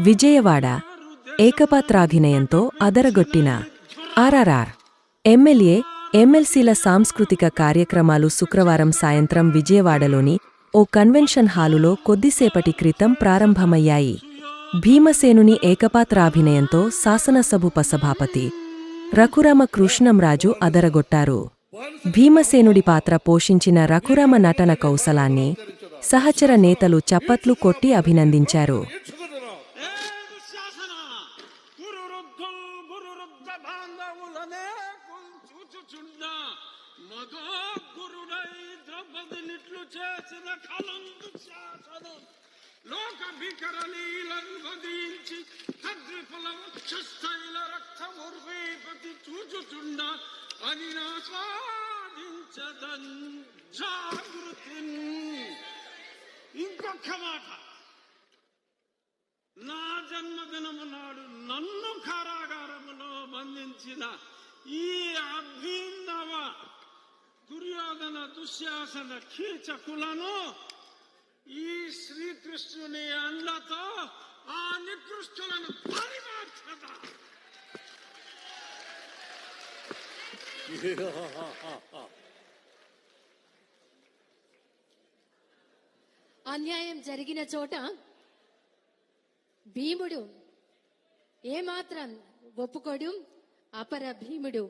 Vijayawada ఏకపాత్రాభినయంతో అదరగొట్టిన RRR MLA ఎమ్మెల్సీల సాంస్కృతిక కార్యక్రమాలు శుక్రవారం సాయంత్రం విజయవాడలోని ఓ కన్వెన్షన్ హాలులో కొద్దిసేపటి క్రితం ప్రారంభమయ్యాయి. భీమసేనుని ఏకపాత్రాభినయంతో శాసనసభోపసభాపతి రఘురామ కృష్ణంరాజు అదరగొట్టారు. భీమసేనుడి పాత్ర పోషించిన రఘురామ నటన కౌశలాన్ని సహచర నేతలు చప్పట్లు కొట్టి అభినందించారు. ఇంకొక మాట, నా జన్మదినము నాడు నన్ను కారాగారములో బంధించిన ఈ అభినవ దుర్యోధన దుశ్శాసన కీచకులను ఈ శ్రీకృష్ణుని అండతో ఆ నికృష్టులను పరిమార్చద. అన్యాయం జరిగిన చోట భీముడు ఏమాత్రం ఒప్పుకోడు. అపర భీముడు